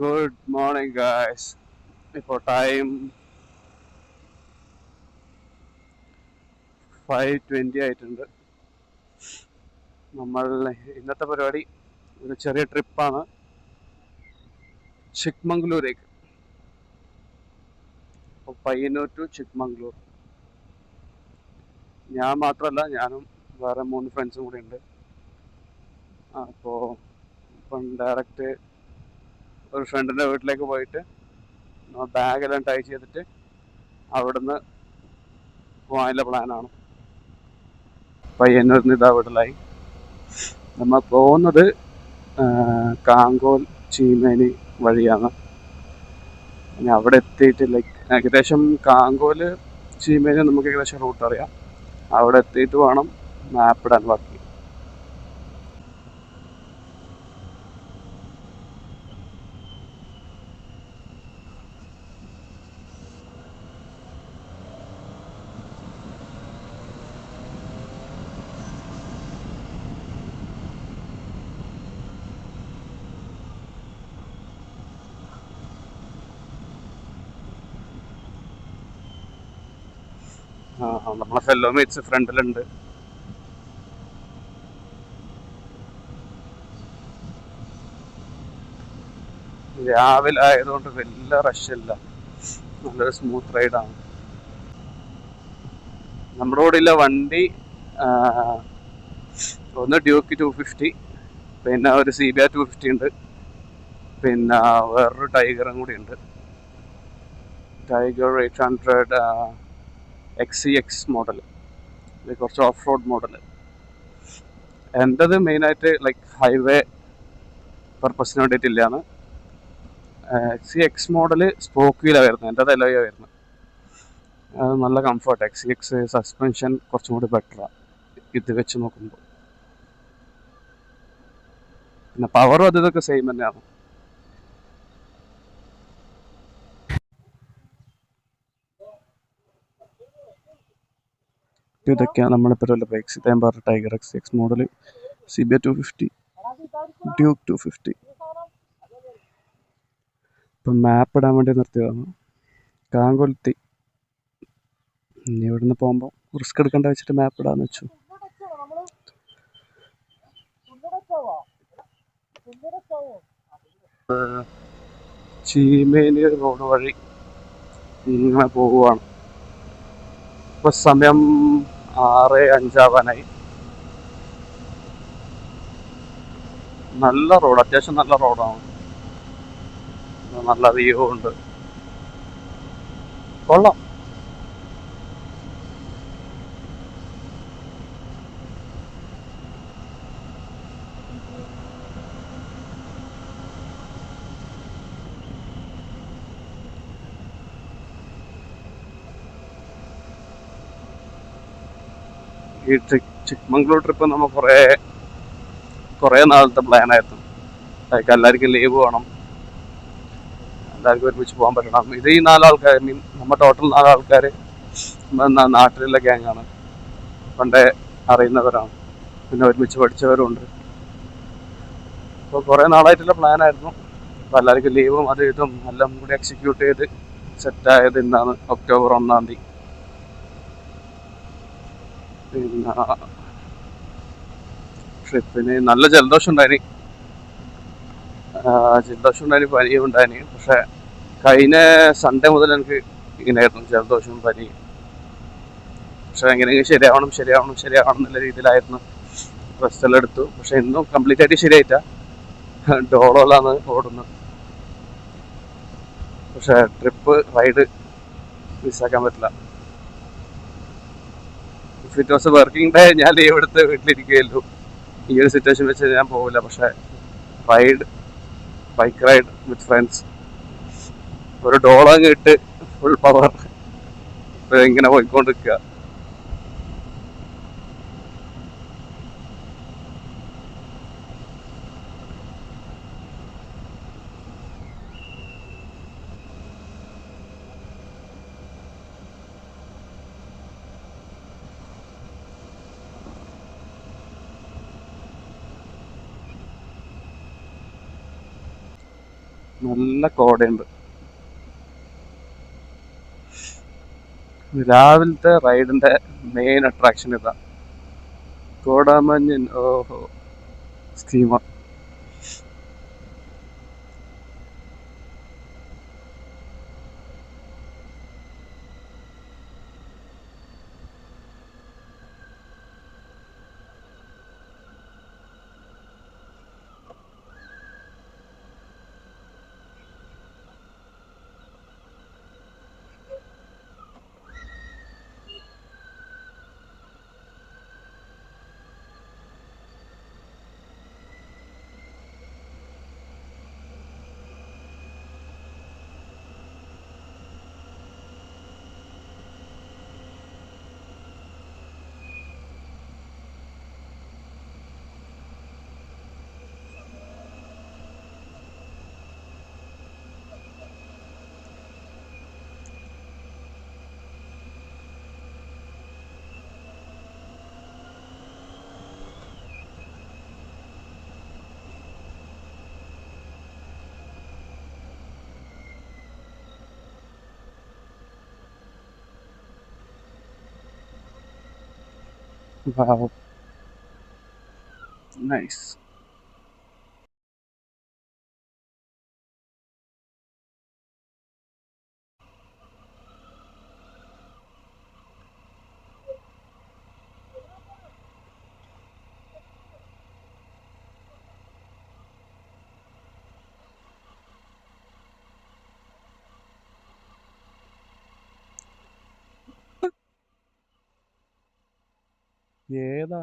Good morning guys. ഇപ്പോൾ time 5:20 ആയിട്ടുണ്ട്. നമ്മൾ ഇന്നത്തെ പരിപാടി ഒരു ചെറിയ ട്രിപ്പാണ് ചിക്മംഗ്ലൂരേക്ക്. അപ്പോൾ പയ്യന്നൂർ ടു ചിക്മംഗ്ലൂർ. ഞാൻ മാത്രമല്ല, ഞാനും വേറെ 3 ഫ്രണ്ട്സും കൂടി ഉണ്ട്. അപ്പോൾ ഇപ്പം ഡയറക്റ്റ് ഒരു ഫ്രണ്ടിൻ്റെ വീട്ടിലേക്ക് പോയിട്ട് ബാഗെല്ലാം ടൈ ചെയ്തിട്ട് അവിടുന്ന് പോകാനുള്ള പ്ലാനാണ്. പയ്യന്നൂരിൽ നിന്ന് ഇതാ വീട്ടിലായി. നമ്മൾ പോകുന്നത് കാങ്കോൽ ചീമേനി വഴിയാണ്. ഇനി അവിടെ എത്തിയിട്ട് ഏകദേശം കാങ്കോല് ചീമേനി നമുക്ക് ഏകദേശം റൂട്ട് അറിയാം. അവിടെ എത്തിയിട്ട് വേണം മാപ്പ് ഇടാൻ ബാക്കി. നമ്മളെ ഫെല്ലോ മേറ്റ്സ് ഫ്രണ്ടിലുണ്ട്. രാവിലെ ആയതുകൊണ്ട് വലിയ റഷില്ല, നല്ലൊരു സ്മൂത്ത് റൈഡാണ്. നമ്മുടെ കൂടെ ഇല്ല വണ്ടി ഒന്ന് ഡ്യൂക്ക് 250, പിന്നെ ഒരു CBR 250 ഉണ്ട്, പിന്നെ വേറൊരു ടൈഗറും കൂടി ഉണ്ട്. ടൈഗർ 800 XCX മോഡൽ, കുറച്ച് ഓഫ് റോഡ് മോഡൽ. എൻ്റെത് മെയിനായിട്ട് ഹൈവേ പർപ്പസിന് വേണ്ടിയിട്ടില്ലാണ്. XCX മോഡൽ സ്പോക്ക് വീലാണ് വരുന്നത്, എൻ്റെ എലോയാണ് വരുന്നത്. അത് നല്ല കംഫർട്ട്. XCX സസ്പെൻഷൻ കുറച്ചും കൂടി ബെറ്ററാണ് ഇത് വെച്ച് നോക്കുമ്പോൾ. പിന്നെ പവറും അതൊക്കെ സെയിം തന്നെയാണ്. ഇതൊക്കെയാണ് നമ്മളിപ്പോൾ ഉള്ള ബൈക്സ്. ഞാൻ പറഞ്ഞ tiger XCX model, CBR 250, Duke 250. ഇപ്പം മാപ്പ് ഇടാൻ വേണ്ടി നിർത്തിയതാണ്. കാങ്കൊലത്തി ഇനി ഇവിടുന്ന് പോകുമ്പോൾ റിസ്ക് എടുക്കേണ്ട വെച്ചിട്ട് മാപ്പ് ഇടാന്ന് വെച്ചു. ചീമേനി റോഡ് വഴി ഇങ്ങനെ പോവുകയാണ്. ഇപ്പോൾ സമയം 6:05 ആവാനായി. നല്ല റോഡ്, അത്യാവശ്യം നല്ല റോഡാണ്. നല്ല വ്യൂ ഉണ്ട്, കൊള്ളാം. ഈ ചിക്മംഗ്ലൂർ ട്രിപ്പ് നമ്മൾ കുറേ നാളത്തെ പ്ലാനായിരുന്നു. എല്ലാവർക്കും ലീവ് വേണം, എല്ലാവർക്കും ഒരുമിച്ച് പോകാൻ പറ്റണം. ഇത് ഈ 4 ആൾക്കാർ, നമ്മൾ ടോട്ടൽ 4 ആൾക്കാർ നാട്ടിലുള്ള ഗ്യാങ്ങാണ്. പണ്ടേ അറിയുന്നവരാണ്, പിന്നെ ഒരുമിച്ച് പഠിച്ചവരുണ്ട്. അപ്പോൾ കുറേ നാളായിട്ടുള്ള പ്ലാനായിരുന്നു. അപ്പോൾ എല്ലാവർക്കും ലീവും അത് ഇതും എല്ലാം കൂടി എക്സിക്യൂട്ട് ചെയ്ത് സെറ്റായത് ഇന്നാണ്, ഒക്ടോബർ 1-ാം തീയതി. പിന്നെ ട്രിപ്പിന് നല്ല ജലദോഷം ഉണ്ടായിന്, പനിയും ഉണ്ടായിന്. പക്ഷെ കഴിഞ്ഞ സൺഡേ മുതൽ എനിക്ക് ഇങ്ങനെയായിരുന്നു, ജലദോഷവും പനിയും. പക്ഷെ എങ്ങനെയെങ്കിലും ശരിയാവണം എന്നുള്ള രീതിയിലായിരുന്നു. റെസ്റ്റെല്ലാം എടുത്തു. പക്ഷെ ഇന്നും കംപ്ലീറ്റ് ആയിട്ട് ശരിയായിട്ടാ, ഡോളോലാണ് ഓടുന്നത്. പക്ഷെ റൈഡ് മിസ്സാക്കാൻ പറ്റില്ല. If it was working day ഞാൻ ലീവ് എടുത്ത് വീട്ടിലിരിക്കുകയല്ലോ. ഈ ഒരു സിറ്റുവേഷൻ വെച്ച് ഞാൻ പോകില്ല. പക്ഷെ ബൈക്ക് റൈഡ് വിത്ത് ഫ്രണ്ട്സ്, ഒരു ഡോളങ്ങ് ഇട്ട് ഫുൾ പവർ ഇങ്ങനെ പോയിക്കൊണ്ടിരിക്കുക. നല്ല കോടയുണ്ട്. രാവിലത്തെ റൈഡിന്റെ മെയിൻ അട്രാക്ഷൻ ഇതാ, കോടാമഞ്ഞിൻ. ഓഹോ, സ്റ്റീമർ. Wow, nice. ഏതാ?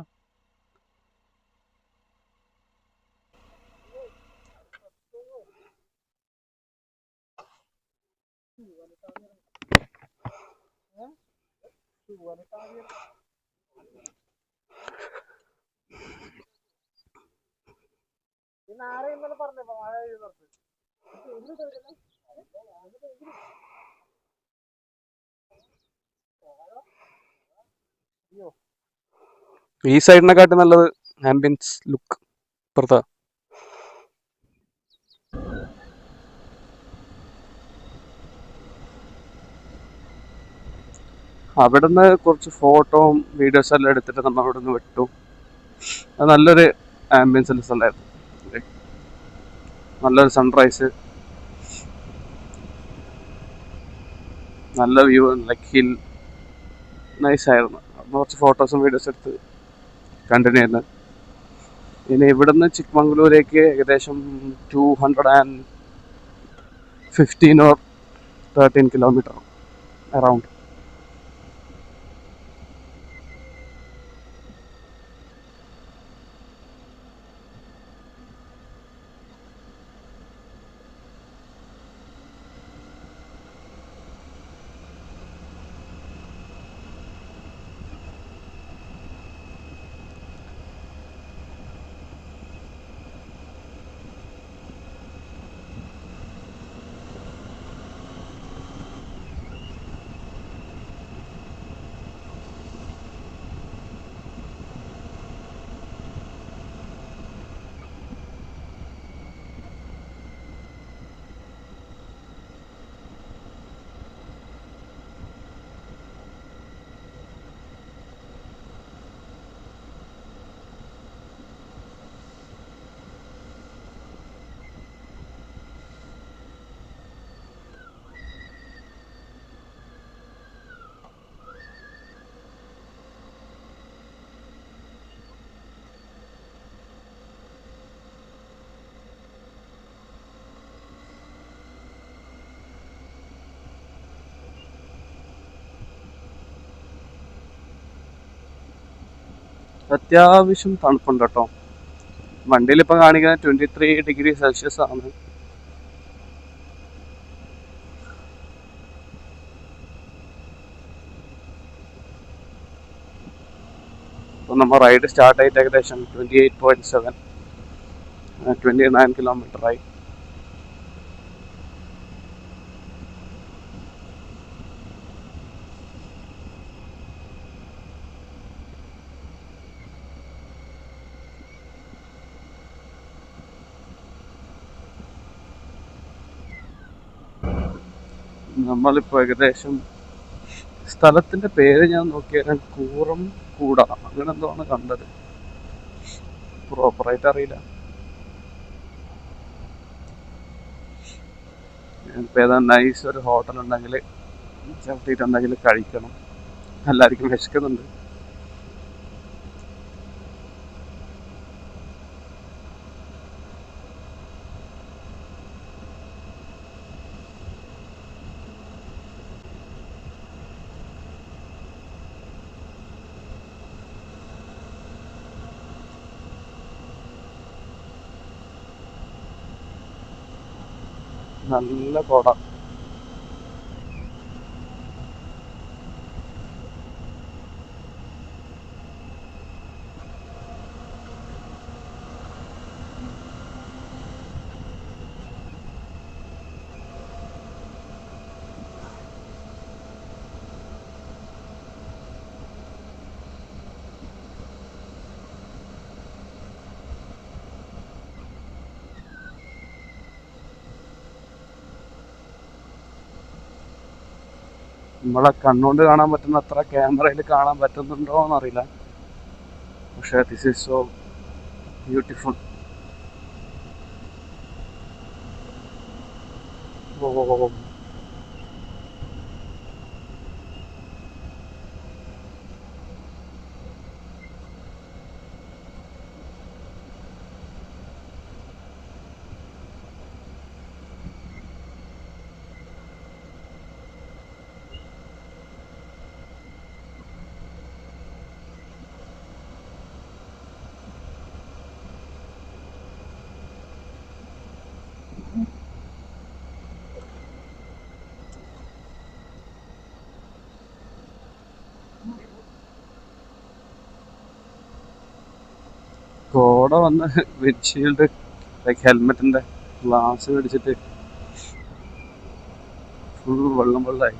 ഈ സൈഡിനെക്കാട്ടി നല്ലത് ആംബിയൻസ് ലുക്ക് ഇപ്പുറത്താ. അവിടുന്ന് കുറച്ച് ഫോട്ടോയും വീഡിയോസും എല്ലാം എടുത്തിട്ട് നമ്മൾ അവിടെ നിന്ന് വിട്ടു. അത് നല്ലൊരു ആംബിയൻസ് ഉണ്ടായിരുന്നു. നല്ലൊരു സൺറൈസ്, നല്ല വ്യൂ, ലൈക്ക് ഹിൽ, നൈസായിരുന്നു. കുറച്ച് ഫോട്ടോസും വീഡിയോസും എടുത്ത് കണ്ടിന്യൂ ചെയ്യുന്നത്. ഇനി ഇവിടുന്ന് ചിക്മംഗ്ലൂരേക്ക് ഏകദേശം 215 or 13 കിലോമീറ്റർ അറൗണ്ട്. അത്യാവശ്യം തണുപ്പുണ്ട് കേട്ടോ. വണ്ടിയിൽ ഇപ്പം കാണിക്കുന്നത് 23°C ആണ്. അപ്പം നമ്മൾ റൈഡ് സ്റ്റാർട്ട് ആയിട്ട് ഏകദേശം 28.7, 29 കിലോമീറ്ററായി. നമ്മളിപ്പോൾ ഏകദേശം സ്ഥലത്തിൻ്റെ പേര് ഞാൻ നോക്കിയാൽ കൂറം കൂട അങ്ങനെ എന്തോ ആണ് കണ്ടത്. പ്രോപ്പറായിട്ട് അറിയില്ല. ഇപ്പോൾ ഏതാ നൈസ് ഒരു ഹോട്ടൽ ഉണ്ടെങ്കിൽ ചവിട്ടിയിട്ടുണ്ടെങ്കിൽ കഴിക്കണം. എല്ലാവർക്കും വിശക്കുന്നുണ്ട്. നല്ല കോട. നമ്മളെ കണ്ണുകൊണ്ട് കാണാൻ പറ്റുന്ന അത്ര ക്യാമറയിൽ കാണാൻ പറ്റുന്നുണ്ടോ എന്നറിയില്ല. പക്ഷേ ദിസ് ഈസ് സോ ബ്യൂട്ടിഫുൾ. ഓ, കോട വന്ന് വിൻഷീൽഡ് ലൈക്ക് ഹെൽമെറ്റിന്റെ ഗ്ലാസ് പിടിച്ചിട്ട് ഫുൾ വെള്ളം വെള്ളമായി.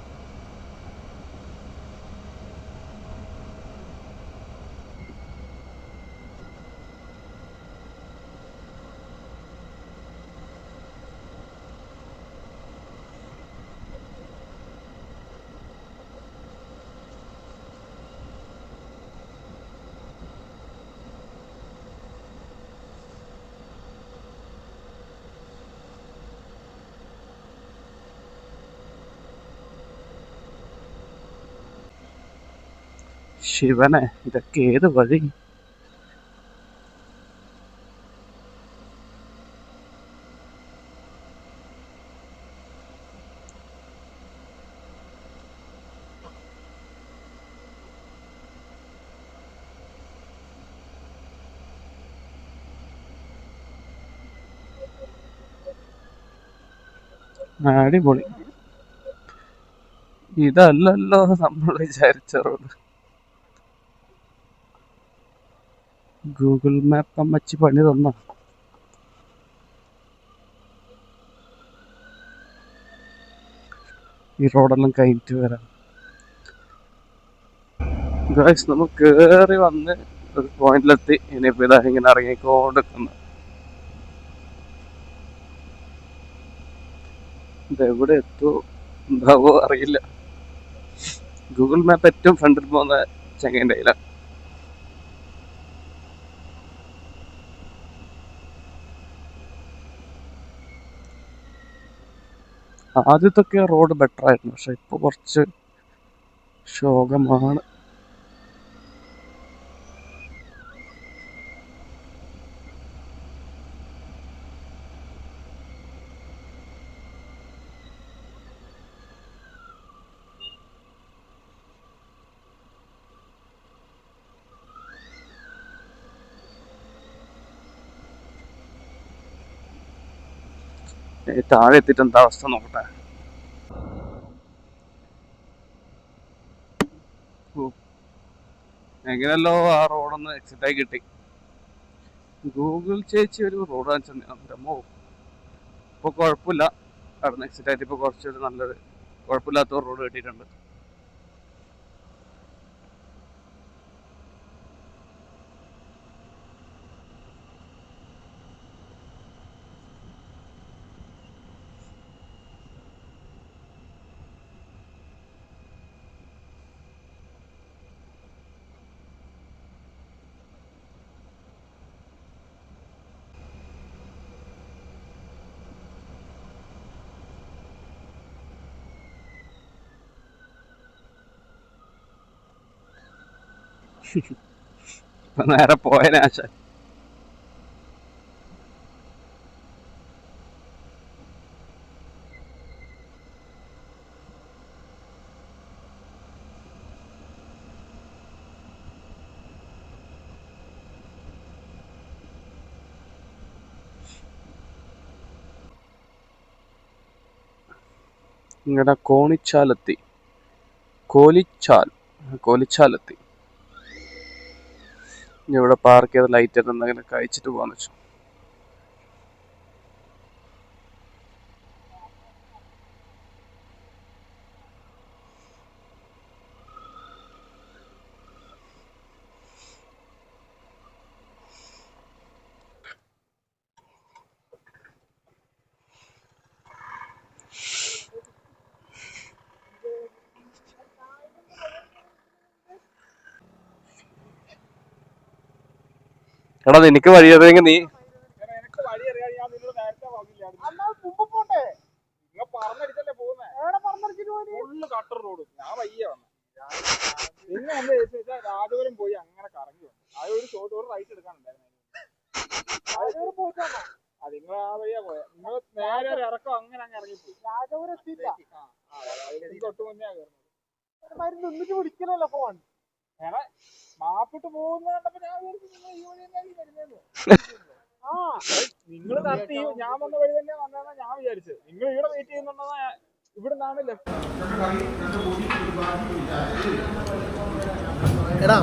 ശിവനെ, ഇതൊക്കെ ഏത് വഴി? അടിപൊളി. ഇതല്ലല്ലോ നമ്മൾ വിചാരിച്ച റോഡ്. ഗൂഗിൾ മാപ്പ് അമ്മച്ചി പണി തന്ന. ഈ റോഡെല്ലാം കഴിഞ്ഞിട്ട് വരാം. ഗൈസ്, നമ്മൾ കേറി വന്ന് ഒരു പോയിന്റിലെത്തി. ഇനിയിപ്പോൾ ഇതാ ഇങ്ങനെ ഇറങ്ങിക്കൊണ്ടിരിക്കുന്നു. ഇതെവിടെ എത്തുമോ ഉണ്ടാവോ അറിയില്ല. ഗൂഗിൾ മാപ്പ് ഏറ്റവും ഫ്രണ്ടിൽ പോകുന്ന ചങ്ങേൻ്റെ കയ്യിലാണ്. ആദ്യത്തൊക്കെ റോഡ് ബെറ്റർ ആയിരുന്നു, പക്ഷെ ഇപ്പോൾ കുറച്ച് ശോകമാണ്. താഴെ എത്തിയിട്ട് എന്താ അവസ്ഥ നോക്കട്ടെ. എങ്ങനെയല്ലോ ആ റോഡൊന്ന് എക്സിറ്റ് ആയി കിട്ടി. ഗൂഗിൾ ചേച്ചി ഒരു റോഡ് കാണിച്ചോ. ഇപ്പോൾ കുഴപ്പമില്ല. അവിടെ നിന്ന് എക്സിറ്റ് ആയിട്ട് ഇപ്പോൾ കുറച്ചൊരു നല്ലൊരു കുഴപ്പമില്ലാത്ത റോഡ് കിട്ടിയിട്ടുണ്ട്. നേരെ പോയനെ ആശാൻ. ഇങ്ങനെ കോണിച്ചാലെത്തി, കോലിച്ചാലെത്തി. ഇനി ഇവിടെ പാർക്ക് ചെയ്ത് ലൈറ്റ് ഒക്കെ അങ്ങനെ കഴിച്ചിട്ട് പോകാന്ന് വെച്ചു. എടാ നിനക്ക് വഴി അറിയെങ്കിൽ നീ രാജപുരം പോയി അങ്ങനെ കറങ്ങി അതൊരു ഷോട്ട് ഒരു റൈറ്റ് എടുക്കാനുണ്ടായിരുന്നു. നിങ്ങൾ ആ വഴിയാ പോയ, നിങ്ങൾ നേരെ ഇറക്കം അങ്ങനെ അങ്ങ് ഇറങ്ങിപ്പോയി. രാജപുരം എത്തിയില്ല, തൊട്ട് മുന്നേ കയറുന്നത് നിന്നിട്ട് പിടിക്കലല്ലോ ഫോൺ. ഏറെ മാപ്പിട്ട് പോകുന്ന കണ്ടപ്പോ ഞാൻ വിചാരിച്ചു ഈ വഴി തന്നെ വരുന്നതെന്ന്. ആ നിങ്ങൾ നടത്തി ഞാൻ വന്ന വഴി തന്നെ വന്നതെന്നാ ഞാൻ വിചാരിച്ചത്. നിങ്ങൾ ഇവിടെ വെയിറ്റ് ചെയ്യുന്നുണ്ടെന്നാ ഇവിടെ നിന്നാണ് ലെഫ്റ്റ്. എടാ